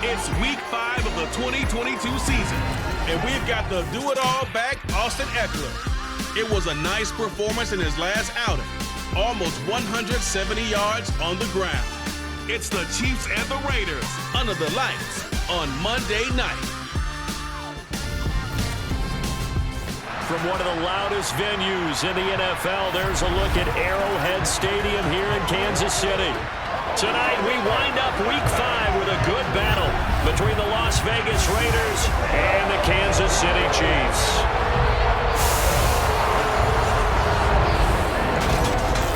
It's week 5 of the 2022 season, and we've got the do-it-all back, Austin Ekeler. It was a nice performance in his last outing, almost 170 yards on the ground. It's the Chiefs and the Raiders under the lights on Monday night. From one of the loudest venues in the NFL, there's a look at Arrowhead Stadium here in Kansas City. Tonight, we wind up week 5 with a good battle between the Las Vegas Raiders and the Kansas City Chiefs.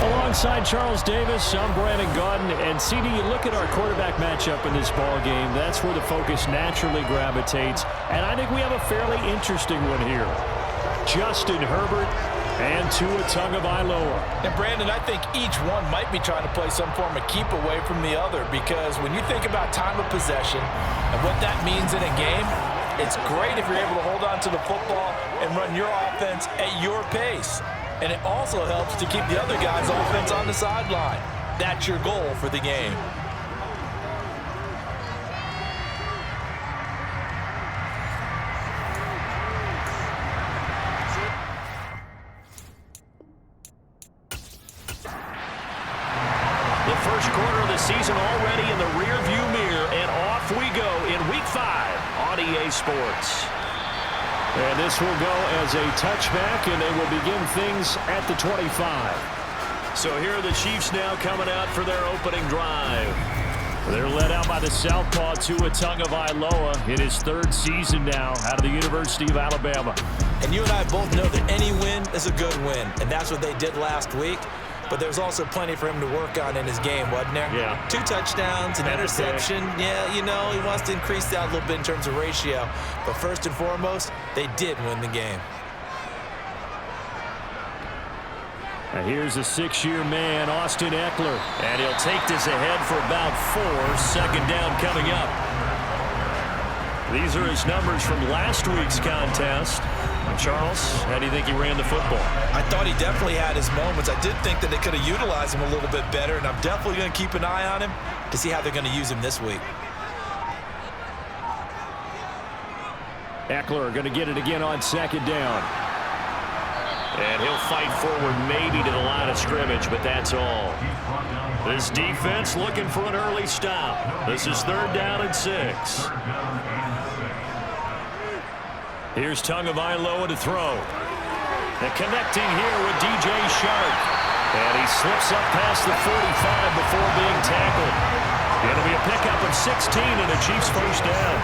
Alongside Charles Davis, I'm Brandon Gaudin. And CD, you look at our quarterback matchup in this ball game, that's where the focus naturally gravitates. And I think we have a fairly interesting one here. Justin Herbert and Tua Tagovailoa. And Brandon, I think each one might be trying to play some form of keep away from the other, because when you think about time of possession and what that means in a game, it's great if you're able to hold on to the football and run your offense at your pace. And it also helps to keep the other guy's offense on the sideline. That's your goal for the game. The first quarter of the season already in the rearview mirror, and off we go in week 5 on EA Sports. And this will go as a touchback, and they will begin things at the 25. So here are the Chiefs now coming out for their opening drive. They're led out by the southpaw Tua Tagovailoa in his 3rd season now out of the University of Alabama. And you and I both know that any win is a good win, and that's what they did last week. But there's also plenty for him to work on in his game, wasn't there? Yeah. 2 touchdowns, an interception. Yeah, you know, he wants to increase that a little bit in terms of ratio. But first and foremost, they did win the game. Now here's a 6-year man, Austin Ekeler. And he'll take this ahead for about 4. 2nd down coming up. These are his numbers from last week's contest. Charles, how do you think he ran the football? I thought he definitely had his moments. I did think that they could have utilized him a little bit better, and I'm definitely going to keep an eye on him to see how they're going to use him this week. Ekeler going to get it again on 2nd down. And he'll fight forward maybe to the line of scrimmage, but that's all. This defense looking for an early stop. This is 3rd down and 6. Here's Tagovailoa to throw. And connecting here with DJ Shark. And he slips up past the 45 before being tackled. It'll be a pickup of 16 and a Chiefs 1st down.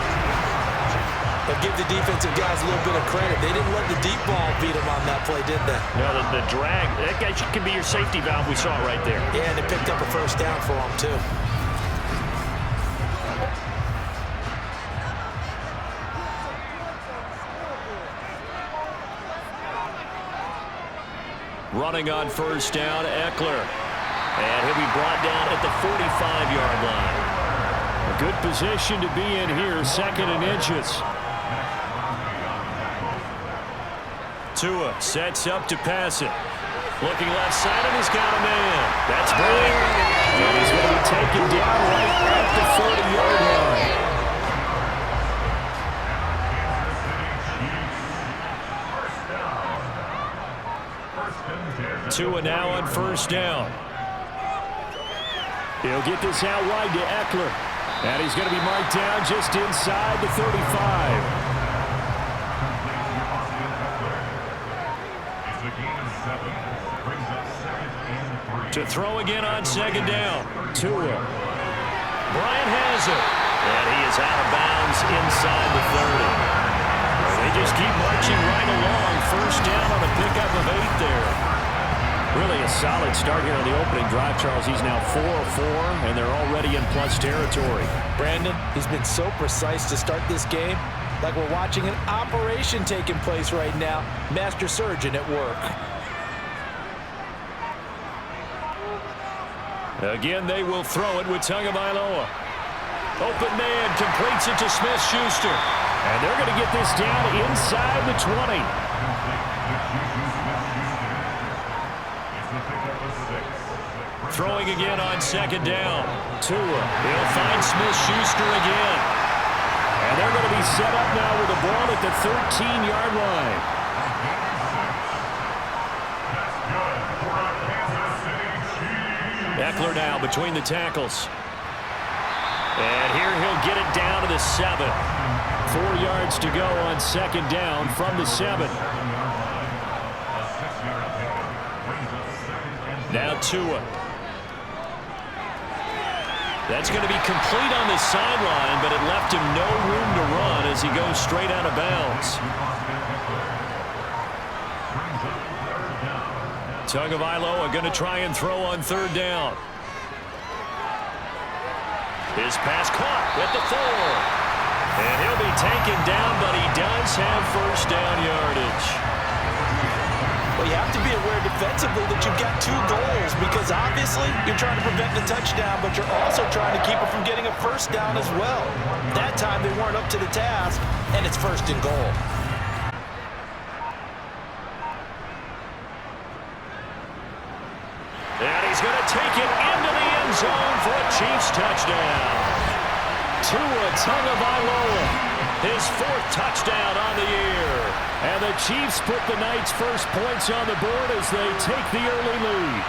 But give the defensive guys a little bit of credit. They didn't let the deep ball beat them on that play, did they? No, the drag, that guy could be your safety valve. We saw it right there. Yeah, and they picked up a 1st down for them, too. Running on 1st down, Ekeler. And he'll be brought down at the 45-yard line. A good position to be in here, 2nd and inches. Tua sets up to pass it. Looking left side, and he's got a man. That's Bryant. And he's going to be taken down right at the 40-yard line. Tua now on 1st down. He'll get this out wide to Ekeler. And he's going to be marked down just inside the 35. To throw again on 2nd down. Tua. Bryant has it. And he is out of bounds inside the 30. They just keep marching right along. 1st down on a pickup of 8 there. Really a solid start here on the opening drive, Charles. He's now 4 of 4, and they're already in plus territory. Brandon, he's been so precise to start this game, like we're watching an operation taking place right now. Master surgeon at work. Again, they will throw it with Tagovailoa. Open man completes it to Smith-Schuster. And they're going to get this down inside the 20. Throwing again on 2nd down. Tua. He'll find Smith-Schuster again. And they're going to be set up now with the ball at the 13-yard line. Eckler now between the tackles. And here he'll get it down to the 7. 4 yards to go on second down from the 7. Now Tua. That's going to be complete on the sideline, but it left him no room to run as he goes straight out of bounds. Tagovailoa going to try and throw on third down. His pass caught at the 4. And he'll be taken down, but he does have first down yardage. Well, you have to be aware defensively that you've got 2 goals because obviously you're trying to prevent the touchdown, but you're also trying to keep it from getting a first down as well. That time they weren't up to the task, and it's first and goal. And he's going to take it into the end zone for a Chiefs touchdown. Tua Tagovailoa, his 4th touchdown on the year. And the Chiefs put the night's first points on the board as they take the early lead.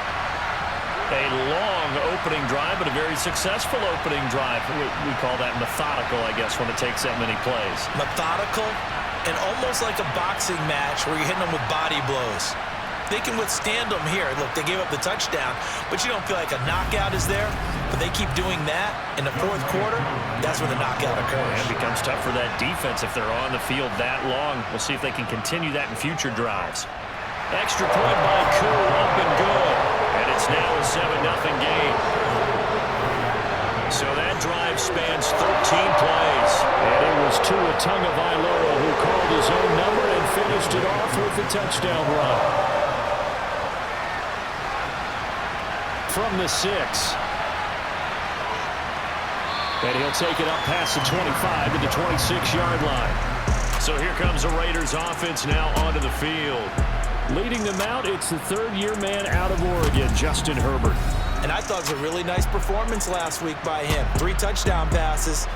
A long opening drive, but a very successful opening drive. We call that methodical, I guess, when it takes that many plays. Methodical and almost like a boxing match where you're hitting them with body blows. They can withstand them here. Look, they gave up the touchdown, but you don't feel like a knockout is there. But they keep doing that in the 4th quarter. That's when the knockout occurs. And it becomes tough for that defense if they're on the field that long. We'll see if they can continue that in future drives. Extra point by Koo, up and good. And it's now a 7-0 game. So that drive spans 13 plays. And it was Tua Tagovailoa who called his own number and finished it off with the touchdown run. From the 6. And he'll take it up past the 25 to the 26-yard line. So here comes the Raiders offense now onto the field. Leading them out, it's the 3rd-year man out of Oregon, Justin Herbert. And I thought it was a really nice performance last week by him. 3 touchdown passes.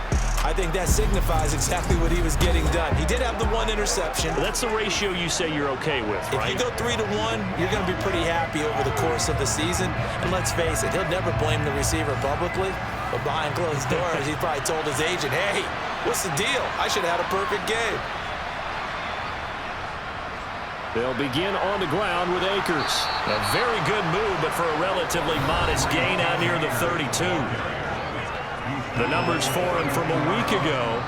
I think that signifies exactly what he was getting done. He did have the 1 interception. That's the ratio you say you're okay with, right? If you go 3-1, you're going to be pretty happy over the course of the season. And let's face it, he'll never blame the receiver publicly. But behind closed doors, he probably told his agent, hey, what's the deal? I should have had a perfect game. They'll begin on the ground with Akers. A very good move, but for a relatively modest gain out near the 32. The numbers for him from a week ago: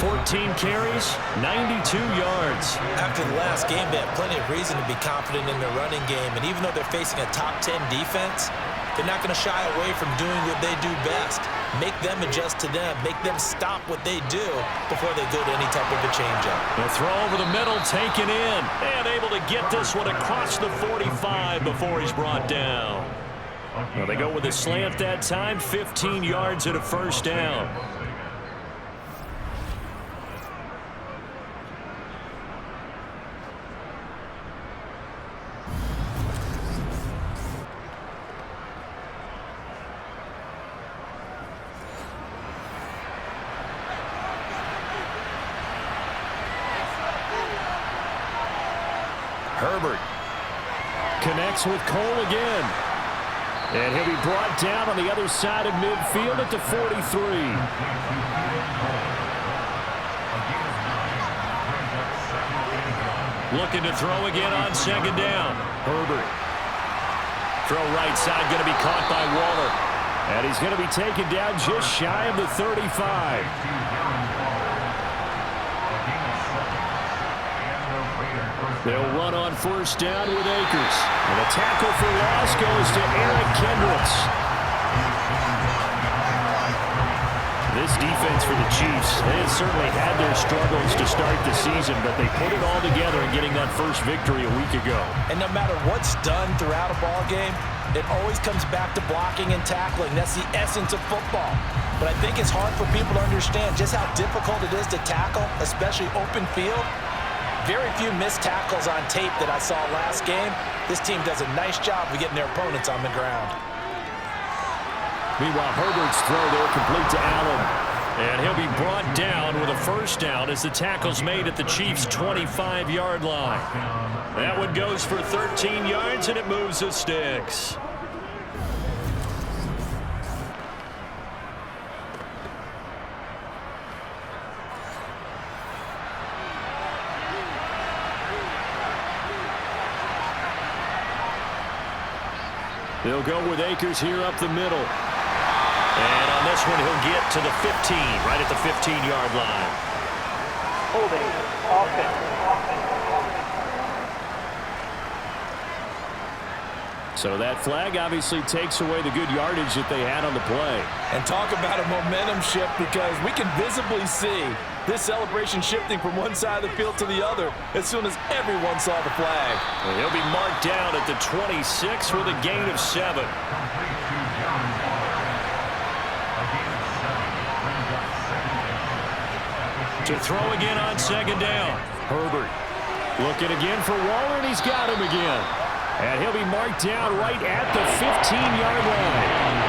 14 carries, 92 yards. After the last game, they have plenty of reason to be confident in their running game. And even though they're facing a top 10 defense, they're not going to shy away from doing what they do best. Make them adjust to them. Make them stop what they do before they go to any type of a changeup. The throw over the middle taken in. And able to get this one across the 45 before he's brought down. Well, they go with a slant that time, 15 yards and a first down. Herbert connects with Cole again. And he'll be brought down on the other side of midfield at the 43. Looking to throw again on second down. Herbert. Throw right side, going to be caught by Waller. And he's going to be taken down just shy of the 35. They'll run on first down with Akers. And a tackle for loss goes to Eric Kendricks. This defense for the Chiefs, they have certainly had their struggles to start the season, but they put it all together in getting that first victory a week ago. And no matter what's done throughout a ball game, it always comes back to blocking and tackling. That's the essence of football. But I think it's hard for people to understand just how difficult it is to tackle, especially open field. Very few missed tackles on tape that I saw last game. This team does a nice job of getting their opponents on the ground. Meanwhile, Herbert's throw there complete to Allen. And he'll be brought down with a first down as the tackle's made at the Chiefs' 25-yard line. That one goes for 13 yards, and it moves the sticks. They'll go with Akers here up the middle. And on this one, he'll get to the 15, right at the 15-yard line. Holding, offense. So that flag obviously takes away the good yardage that they had on the play. And talk about a momentum shift, because we can visibly see this celebration shifting from one side of the field to the other as soon as everyone saw the flag. Well, he'll be marked down at the 26 with a gain of 7. To throw again on second down. Herbert looking again for Waller, and he's got him again. And he'll be marked down right at the 15-yard line.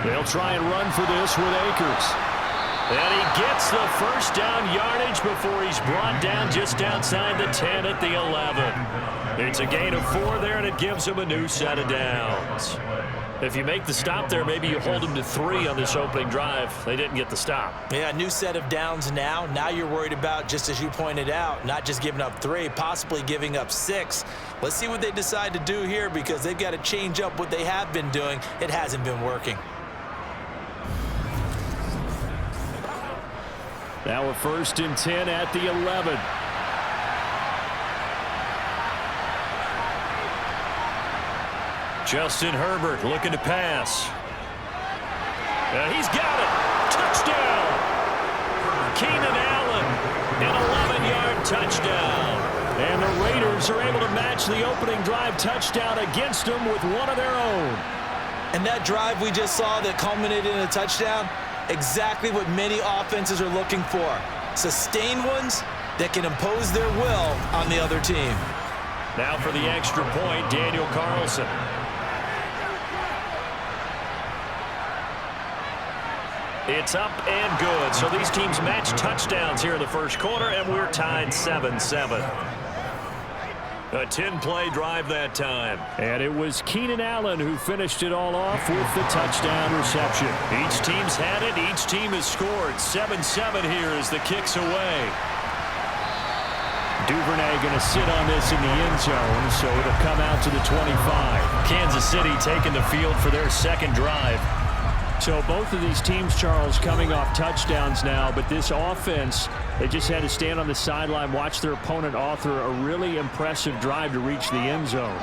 They'll try and run for this with Akers. And he gets the first down yardage before he's brought down just outside the 10 at the 11. It's a gain of 4 there, and it gives him a new set of downs. If you make the stop there, maybe you hold them to 3 on this opening drive. They didn't get the stop. Yeah, new set of downs now. Now you're worried about, just as you pointed out, not just giving up 3, possibly giving up 6. Let's see what they decide to do here, because they've got to change up what they have been doing. It hasn't been working. Now a 1st and 10 at the 11. Justin Herbert looking to pass. He's got it. Touchdown. Keenan Allen, an 11-yard touchdown. And the Raiders are able to match the opening drive touchdown against them with one of their own. And that drive we just saw that culminated in a touchdown, exactly what many offenses are looking for. Sustained ones that can impose their will on the other team. Now for the extra point, Daniel Carlson. It's up and good. So these teams match touchdowns here in the first quarter, and we're tied 7-7. A 10-play drive that time. And it was Keenan Allen who finished it all off with the touchdown reception. Each team's had it. Each team has scored. 7-7 here as the kick's away. Duvernay going to sit on this in the end zone, so it'll come out to the 25. Kansas City taking the field for their second drive. So both of these teams, Charles, coming off touchdowns now, but this offense, they just had to stand on the sideline, watch their opponent author a really impressive drive to reach the end zone.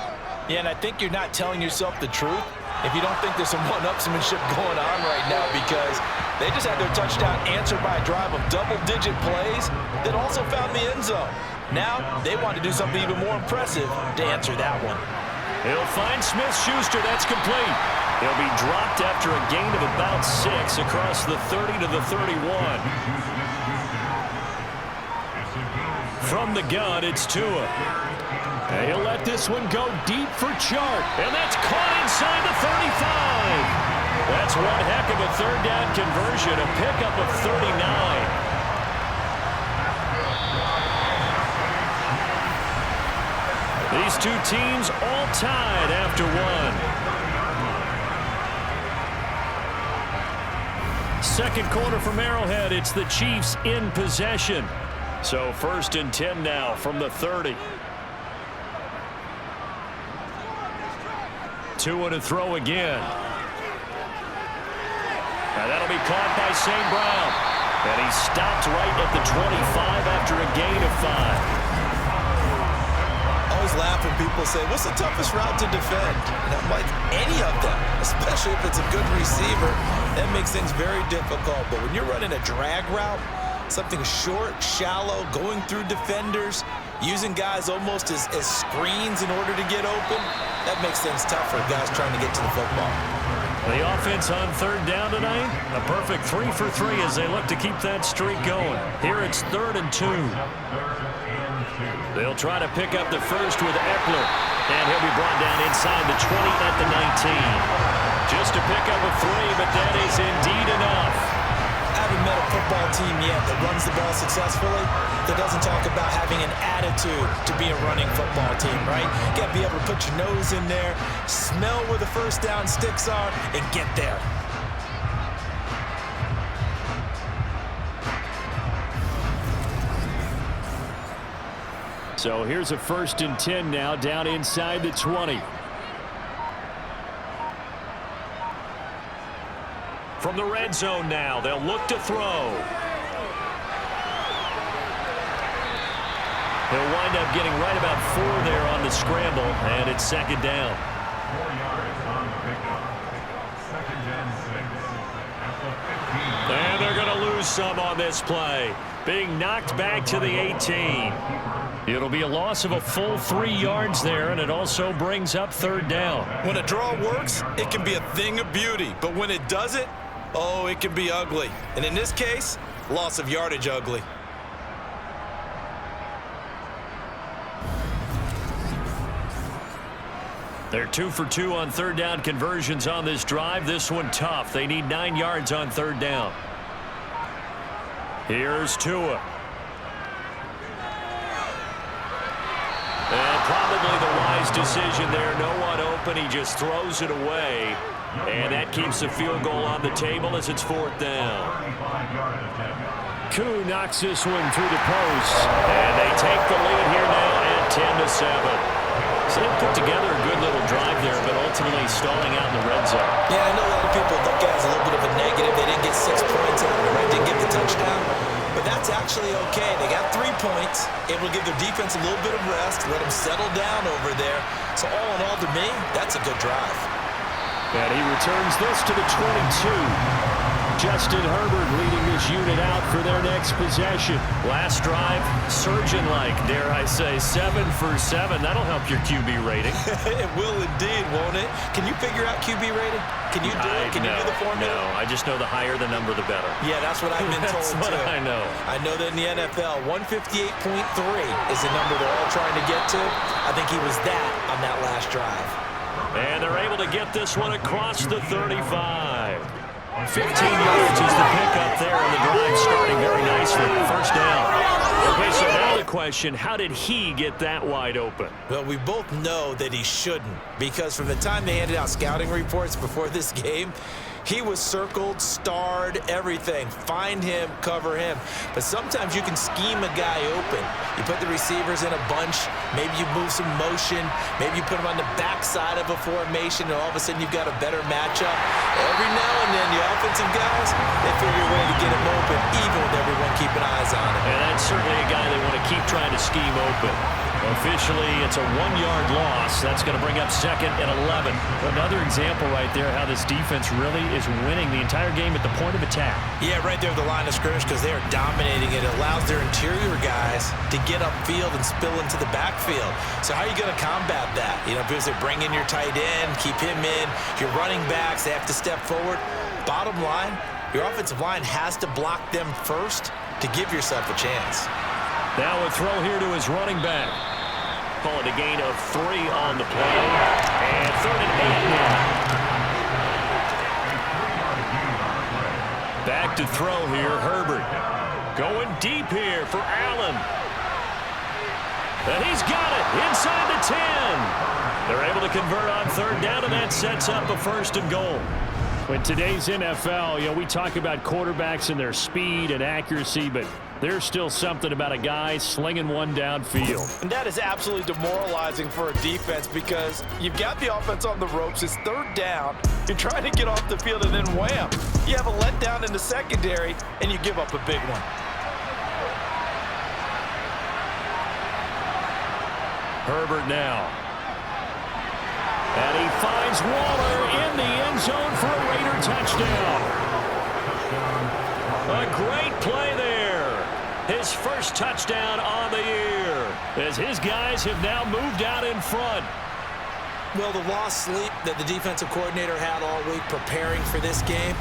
Yeah, and I think you're not telling yourself the truth if you don't think there's some one-upsmanship going on right now, because they just had their touchdown answered by a drive of double-digit plays that also found the end zone. Now they want to do something even more impressive to answer that one. He'll find Smith-Schuster. That's complete. He'll be dropped after a gain of about 6 across the 30 to the 31. From the gun, it's Tua. And he'll let this one go deep for Chark. And that's caught inside the 35. That's one heck of a third down conversion, a pickup of 39. These two teams all tied after one. Second quarter from Arrowhead, it's the Chiefs in possession. So 1st and 10 now from the 30. Tua to throw again. And that'll be caught by St. Brown. And he stopped right at the 25 after a gain of 5. I always laugh when people say, what's the toughest route to defend? And I'm like, any of them, especially if it's a good receiver. That makes things very difficult. But when you're running a drag route, something short, shallow, going through defenders, using guys almost as screens in order to get open, that makes things tough for guys trying to get to the football. The offense on third down tonight, a perfect 3 for 3 as they look to keep that streak going. Here it's 3rd and 2. They'll try to pick up the first with Eckler, and he'll be brought down inside the 20 at the 19. Just to pick up a 3, but that is indeed enough. I haven't met a football team yet that runs the ball successfully that doesn't talk about having an attitude to be a running football team, right? You got to be able to put your nose in there, smell where the first down sticks are, and get there. So here's a 1st and 10 now, down inside the 20. From the red zone now, they'll look to throw. He'll wind up getting right about 4 there on the scramble, and it's 2nd down. 4 yards on the pickup. 2nd and 6 at the 15. And they're going to lose some on this play, being knocked back to the 18. It'll be a loss of a full 3 yards there, and it also brings up 3rd down. When a draw works, it can be a thing of beauty, but when it doesn't, oh, it can be ugly. And in this case, loss of yardage ugly. They're 2 for 2 on 3rd down conversions on this drive. This one tough. They need 9 yards on 3rd down. Here's Tua. And probably the wise decision there. No one open. He just throws it away. And that keeps the field goal on the table as it's 4th down. Koo knocks this one through the post. And they take the lead here now at 10-7. So they put together a good little drive there, but ultimately stalling out in the red zone. Yeah, I know a lot of people look at it as a little bit of a negative. They didn't get 6 points out of it, right? Didn't get the touchdown. But that's actually okay. They got 3 points, able to give their defense a little bit of rest, let them settle down over there. So all in all, to me, that's a good drive. And he returns this to the 22. Justin Herbert leading this unit out for their next possession. Last drive, surgeon-like, dare I say, 7 for 7. That'll help your QB rating. It will indeed, won't it? Can you figure out QB rating? Can you do it? Can you do the formula? No, I just know the higher the number, the better. Yeah, that's what I've been told, That's what I know. I know that in the NFL, 158.3 is the number they're all trying to get to. I think he was that on that last drive. And they're able to get this one across the 35. 15 yards is the pickup there, and the drive starting very nicely. 1st down. Okay, so now the question, how did he get that wide open? Well, we both know that he shouldn't, because from the time they handed out scouting reports before this game, he was circled, starred, everything. Find him, cover him. But sometimes you can scheme a guy open. You put the receivers in a bunch. Maybe you move some motion. Maybe you put him on the backside of a formation, and all of a sudden you've got a better matchup. Every now and then, the offensive guys, they figure a way to get him open, even with everyone keeping eyes on him. And that's certainly a guy they want to keep trying to scheme open. Officially, it's a 1-yard loss. That's going to bring up 2nd and 11. Another example right there how this defense really is winning the entire game at the point of attack. Yeah, right there at the line of scrimmage, because they are dominating it. It allows their interior guys to get upfield and spill into the backfield. So how are you going to combat that? You know, because they bring in your tight end, keep him in. Your running backs, they have to step forward. Bottom line, your offensive line has to block them first to give yourself a chance. Now a throw here to his running back. Call it a gain of 3 on the play. And 3rd and 8 now. Back to throw here, Herbert. Going deep here for Allen. And he's got it inside the 10. They're able to convert on 3rd down, and that sets up a 1st and goal. In today's NFL, you know, we talk about quarterbacks and their speed and accuracy, but there's still something about a guy slinging one downfield. And that is absolutely demoralizing for a defense, because you've got the offense on the ropes. It's 3rd down. You're trying to get off the field, and then wham, you have a letdown in the secondary, and you give up a big one. Herbert now. And he finds Waller in the end zone for a Raider touchdown. A great play there. His first touchdown on the year, as his guys have now moved out in front. Well, the lost sleep that the defensive coordinator had all week preparing for this game,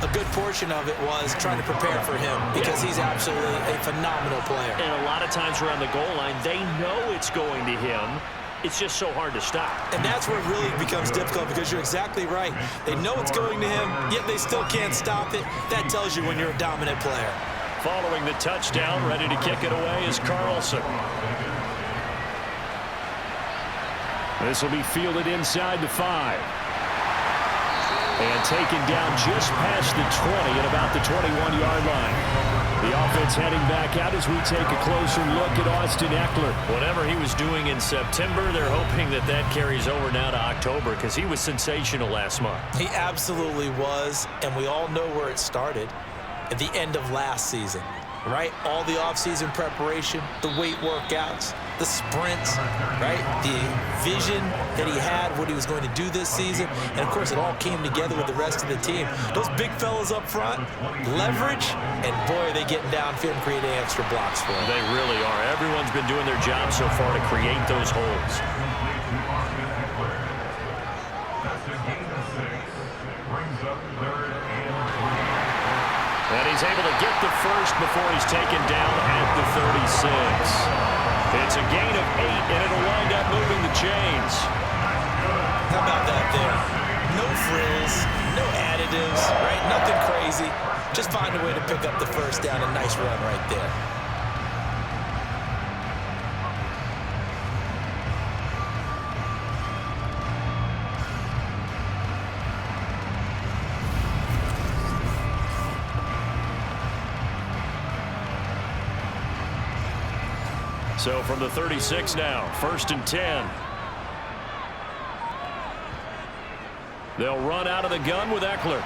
a good portion of it was trying to prepare for him, because he's absolutely a phenomenal player. And a lot of times around the goal line, they know it's going to him. it's just so hard to stop. And that's where it really becomes difficult because you're exactly right. They know it's going to him, yet they still can't stop it. That tells you when you're a dominant player. Following the touchdown, ready to kick it away is Carlson. This will be fielded inside the 5. And taken down just past the 20 at about the 21-yard line. The offense heading back out as we take a closer look at Austin Ekeler. Whatever he was doing in September, they're hoping that that carries over now to October because he was sensational last month. He absolutely was, and we all know where it started at the end of last season, right? All the offseason preparation, the weight workouts, the sprints, right? The vision that he had, what he was going to do this season. And, of course, it all came together with the rest of the team. Those big fellas up front, leverage, and, boy, are they getting downfield and creating extra blocks for him. They really are. Everyone's been doing their job so far to create those holes. That's a gain of 6. Brings up 3rd and 3. And he's able to get the first before he's taken down at the 36. It's a gain of 8, and it'll wind up moving the chains. How about that there? No frills, no additives, right? Nothing crazy. Just find a way to pick up the first down. A nice run right there. So from the 36 now, 1st and 10. They'll run out of the gun with Ekeler.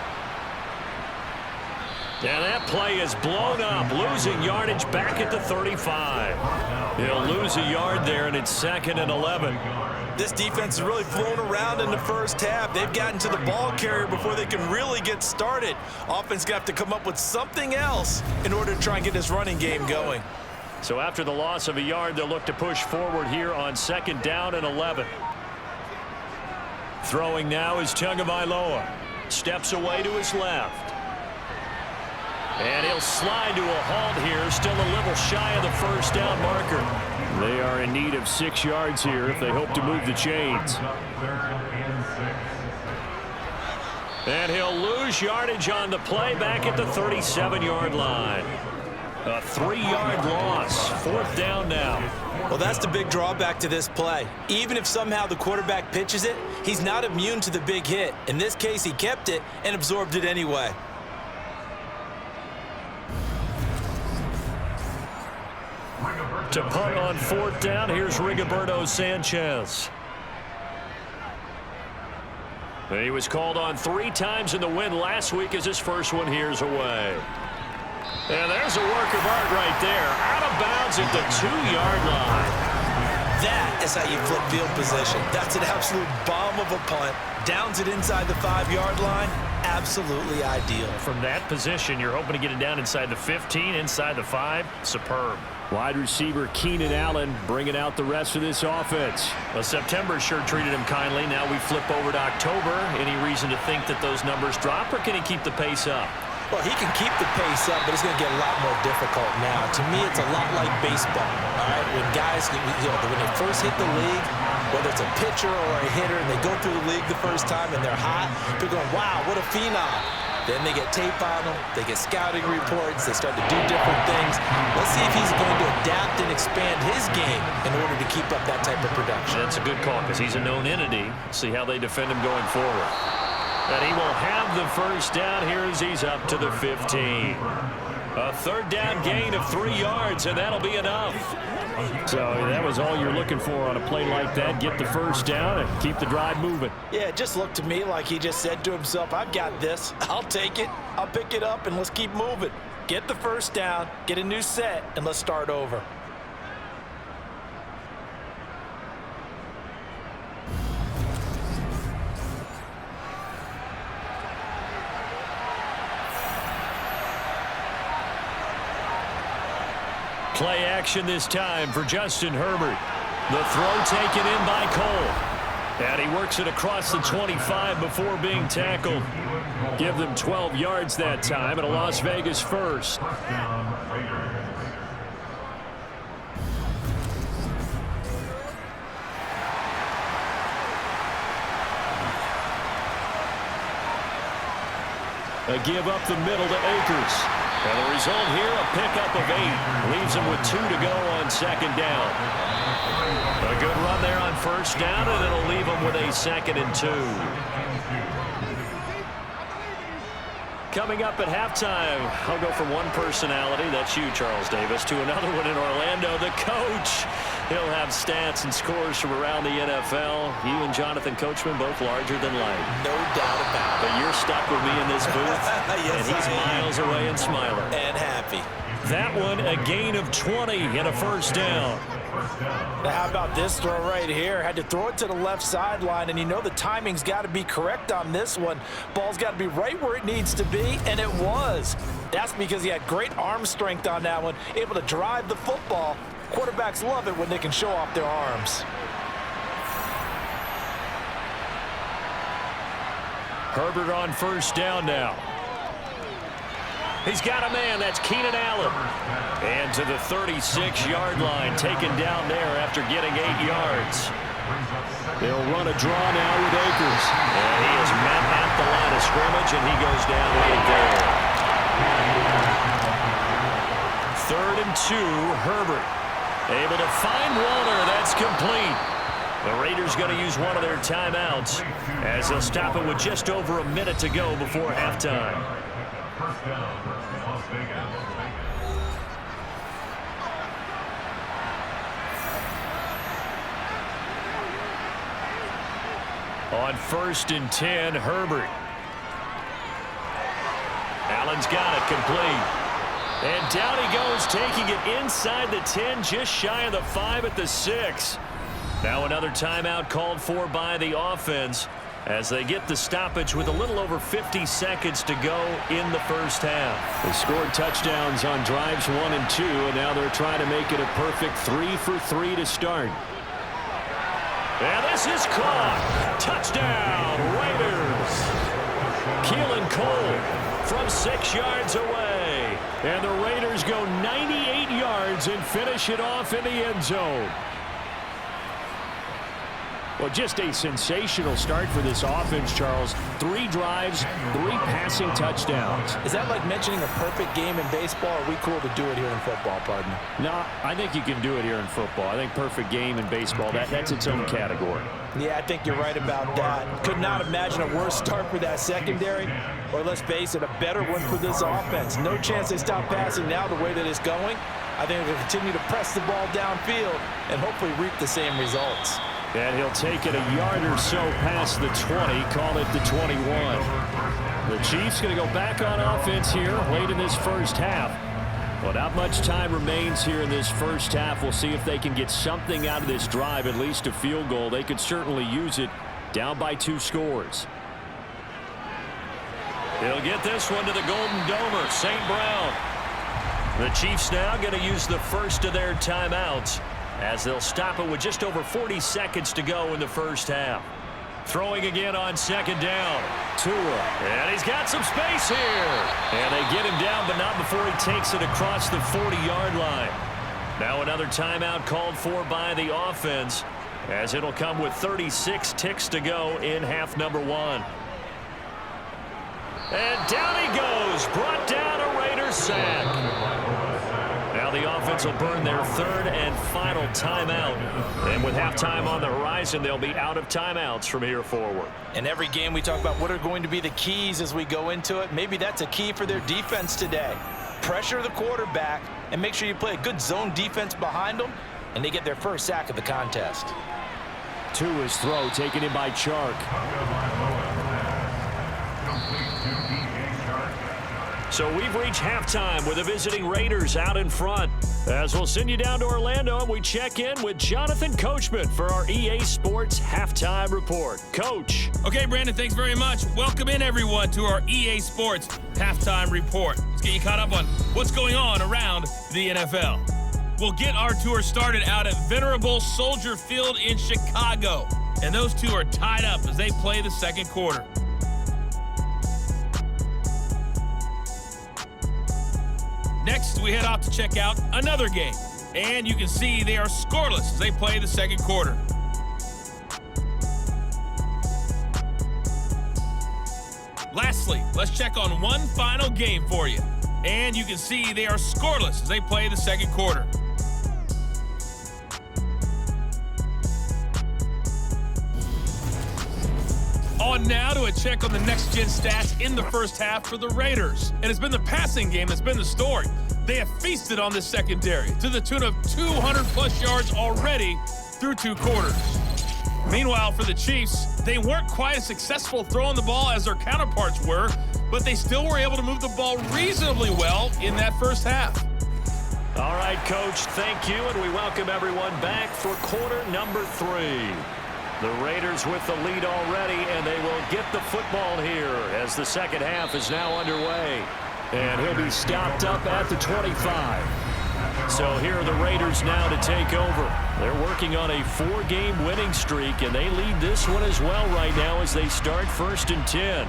And that play is blown up, losing yardage back at the 35. He'll lose a yard there, and it's 2nd and 11. This defense has really flown around in the first half. They've gotten to the ball carrier before they can really get started. Offense going to have to come up with something else in order to try and get this running game going. So after the loss of a yard, they'll look to push forward here on 2nd down and 11. Throwing now is Tagovailoa. Steps away to his left. And he'll slide to a halt here, still a little shy of the first down marker. They are in need of 6 yards here if they hope to move the chains. 3rd and 6. And he'll lose yardage on the play back at the 37-yard line. A 3-yard loss. 4th down now. Well, that's the big drawback to this play. Even if somehow the quarterback pitches it, he's not immune to the big hit. In this case, he kept it and absorbed it anyway. To punt on 4th down, here's Rigoberto Sanchez. He was called on 3 times in the win last week as his first one here's away. And there's a work of art right there. Out of bounds at the 2-yard line. That is how you flip field position. That's an absolute bomb of a punt. Downs it inside the 5-yard line. Absolutely ideal. From that position, you're hoping to get it down inside the 15, inside the 5. Superb. Wide receiver Keenan Allen bringing out the rest of this offense. Well, September sure treated him kindly. Now we flip over to October. Any reason to think that those numbers drop, or can he keep the pace up? Well, he can keep the pace up, but it's going to get a lot more difficult now. To me, it's a lot like baseball, all right? When guys, when they first hit the league, whether it's a pitcher or a hitter, and they go through the league the first time and they're hot, people are going, wow, what a phenom. Then they get tape on them, they get scouting reports, they start to do different things. Let's see if he's going to adapt and expand his game in order to keep up that type of production. That's a good call because he's a known entity. See how they defend him going forward. And he will have the first down here as he's up to the 15. A 3rd down gain of 3 yards, and that'll be enough. So that was all you're looking for on a play like that. Get the first down and keep the drive moving. Yeah, it just looked to me like he just said to himself, I've got this. I'll take it. I'll pick it up, and let's keep moving. Get the first down, get a new set, and let's start over. Play action this time for Justin Herbert. The throw taken in by Cole. And he works it across the 25 before being tackled. Give them 12 yards that time, and a Las Vegas first. A give up the middle to Akers. And the result here, a pickup of 8. Leaves him with 2 to go on second down. A good run there on first down, and it'll leave him with a 2nd and 2. Coming up at halftime, I'll go from one personality, that's you, Charles Davis, to another one in Orlando, the coach. He'll have stats and scores from around the NFL. You and Jonathan Coachman both larger than life. No doubt about it. But you're stuck with me in this booth, Yes, and he's miles away and smiling. And happy. That one, a gain of 20 and a first down. Now, how about this throw right here? Had to throw it to the left sideline, and you know the timing's got to be correct on this one. Ball's got to be right where it needs to be, and it was. That's because he had great arm strength on that one, able to drive the football. Quarterbacks love it when they can show off their arms. Herbert on first down now. He's got a man. That's Keenan Allen. And to the 36-yard line, taken down there after getting 8 yards. They'll run a draw now with Akers. And he is met at the line of scrimmage, and he goes down right there. 3rd and 2, Herbert. Able to find Walter. That's complete. The Raiders going to use one of their timeouts as they'll stop it with just over a minute to go before halftime. First down, Las Vegas. On 1st and 10, Herbert. Allen's got it complete. And down he goes, taking it inside the 10, just shy of the 5 at the 6. Now another timeout called for by the offense as they get the stoppage with a little over 50 seconds to go in the first half. They scored touchdowns on drives 1 and 2, and now they're trying to make it a perfect 3 for 3 to start. And this is caught. Touchdown, Raiders. Keelan Cole from 6 yards away. And the Raiders go 98 yards and finish it off in the end zone. Well, just a sensational start for this offense, Charles. 3 drives, 3 passing touchdowns. Is that like mentioning a perfect game in baseball? Or are we cool to do it here in football, partner? No, I think you can do it here in football. I think perfect game in baseball, that's its own category. Yeah, I think you're right about that. Could not imagine a worse start for that secondary, or let's face it, a better one for this offense. No chance they stop passing now the way that it's going. I think they'll continue to press the ball downfield and hopefully reap the same results. And he'll take it a yard or so past the 20, call it the 21. The Chiefs going to go back on offense here late in this first half. Well, not much time remains here in this first half. We'll see if they can get something out of this drive, at least a field goal. They could certainly use it, down by 2 scores. He'll get this one to the Golden Domer, St. Brown. The Chiefs now going to use the first of their timeouts as they'll stop it with just over 40 seconds to go in the first half. Throwing again on second down. Tua. And he's got some space here. And they get him down, but not before he takes it across the 40-yard line. Now another timeout called for by the offense as it'll come with 36 ticks to go in half number 1. And down he goes. Brought down a Raiders sack. Now the offense will burn their 3rd and final timeout. And with halftime on the horizon, they'll be out of timeouts from here forward. In every game we talk about what are going to be the keys as we go into it. Maybe that's a key for their defense today. Pressure the quarterback and make sure you play a good zone defense behind them, and they get their first sack of the contest. Tua's throw taken in by Chark. So we've reached halftime with the visiting Raiders out in front. As we'll send you down to Orlando, and we check in with Jonathan Coachman for our EA Sports Halftime Report. Coach. Okay, Brandon, thanks very much. Welcome in, everyone, to our EA Sports Halftime Report. Let's get you caught up on what's going on around the NFL. We'll get our tour started out at Venerable Soldier Field in Chicago. And those two are tied up as they play the second quarter. Next, we head out to check out another game. And you can see they are scoreless as they play the second quarter. Lastly, let's check on one final game for you. And you can see they are scoreless as they play the second quarter. On now to a check on the next-gen stats in the first half for the Raiders. And it's been the passing game that's been the story. They have feasted on this secondary to the tune of 200-plus yards already through 2 quarters. Meanwhile, for the Chiefs, they weren't quite as successful throwing the ball as their counterparts were, but they still were able to move the ball reasonably well in that first half. All right, Coach, thank you, and we welcome everyone back for quarter number 3. The Raiders with the lead already, and they will get the football here as the second half is now underway. And he'll be stopped up at the 25. So here are the Raiders now to take over. They're working on a 4-game winning streak, and they lead this one as well right now as they start 1st and 10.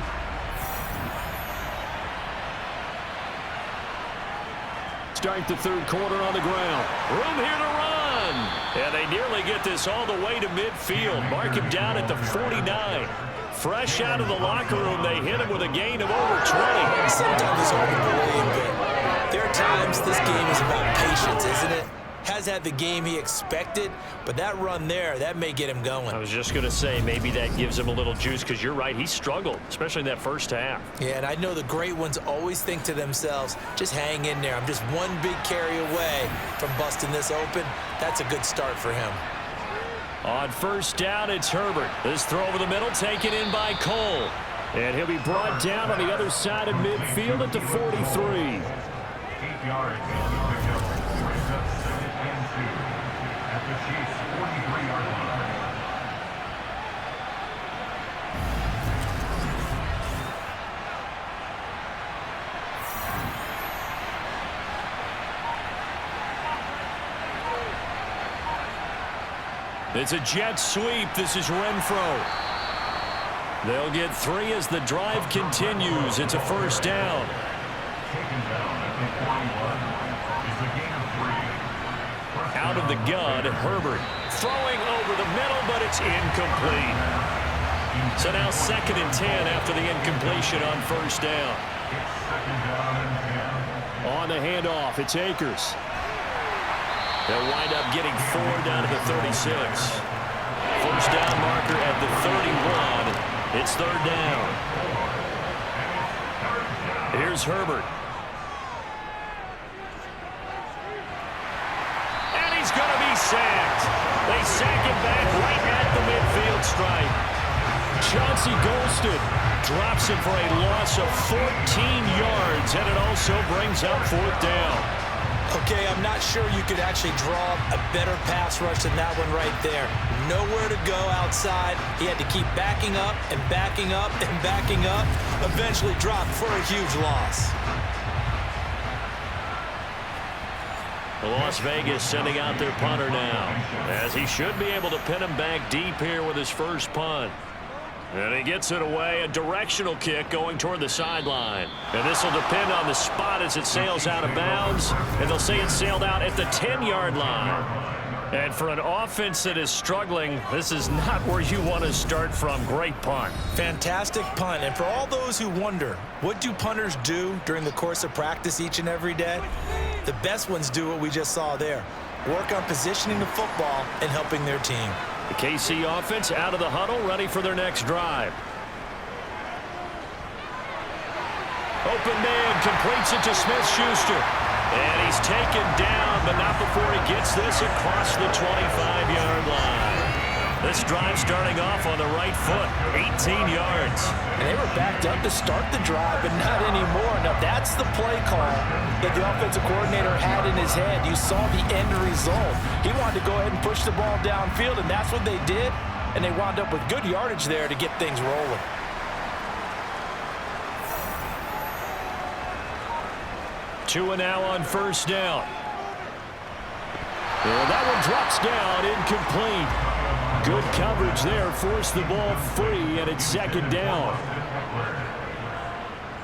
Start the third quarter on the ground. Room here to run. And they nearly get this all the way to midfield. Mark him down at the 49. Fresh out of the locker room, they hit him with a gain of over 20. Sometimes it's hard to believe, but there are times this game is about patience, isn't it? Has had the game he expected, but that run there, that may get him going. I was just going to say, maybe that gives him a little juice, because you're right, he struggled, especially in that first half. Yeah, and I know the great ones always think to themselves, just hang in there. I'm just one big carry away from busting this open. That's a good start for him. On first down, it's Herbert. This throw over the middle taken in by Cole. And he'll be brought down on the other side of midfield at the 43. 8 yards. Brings up 2nd and 2 at the Chiefs' 43-yard line. It's a jet sweep. This is Renfro. They'll get 3 as the drive continues. It's a first down. Taken down at the 41 is a gain of 3. Out of the gun, Herbert throwing over the middle, but it's incomplete. So now 2nd and 10 after the incompletion on first down. It's 2nd down and 10. On the handoff, it's Akers. They'll wind up getting 4 down to the 36. First down marker at the 31. It's 3rd down. Here's Herbert. And he's going to be sacked. They sack him back right at the midfield stripe. Chauncey Golston drops him for a loss of 14 yards, and it also brings up 4th down. Okay, I'm not sure you could actually draw a better pass rush than that one right there. Nowhere to go outside. He had to keep backing up and backing up and backing up. Eventually dropped for a huge loss. Las Vegas sending out their punter now, as he should be able to pin him back deep here with his first punt. And he gets it away, a directional kick going toward the sideline. And this will depend on the spot as it sails out of bounds. And they'll say it sailed out at the 10-yard line. And for an offense that is struggling, this is not where you want to start from. Great punt. Fantastic punt. And for all those who wonder, what do punters do during the course of practice each and every day? The best ones do what we just saw there. Work on positioning the football and helping their team. The KC offense out of the huddle, ready for their next drive. Open man completes it to Smith-Schuster. And he's taken down, but not before he gets this across the 25-yard line. This drive starting off on the right foot, 18 yards. And they were backed up to start the drive, but not anymore. Now, that's the play call that the offensive coordinator had in his head. You saw the end result. He wanted to go ahead and push the ball downfield, and that's what they did. And they wound up with good yardage there to get things rolling. Two and now on first down. And that one drops down, incomplete. Good coverage there, forced the ball free, and it's 2nd down.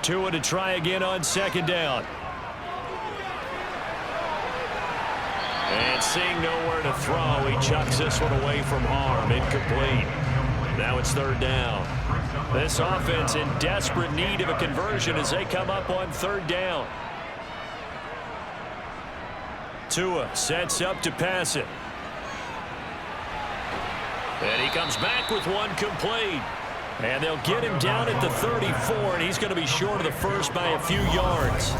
Tua to try again on 2nd down. And seeing nowhere to throw, he chucks this one away from harm, incomplete. Now it's 3rd down. This offense in desperate need of a conversion as they come up on 3rd down. Tua sets up to pass it. And he comes back with one complete. And they'll get him down at the 34, and he's going to be short of the first by a few yards.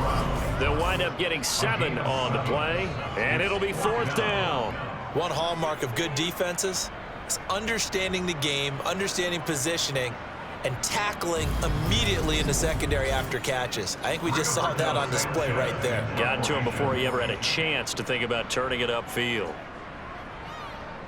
They'll wind up getting 7 on the play, and it'll be 4th down. One hallmark of good defenses is understanding the game, understanding positioning, and tackling immediately in the secondary after catches. I think we just saw that on display right there. Got to him before he ever had a chance to think about turning it upfield.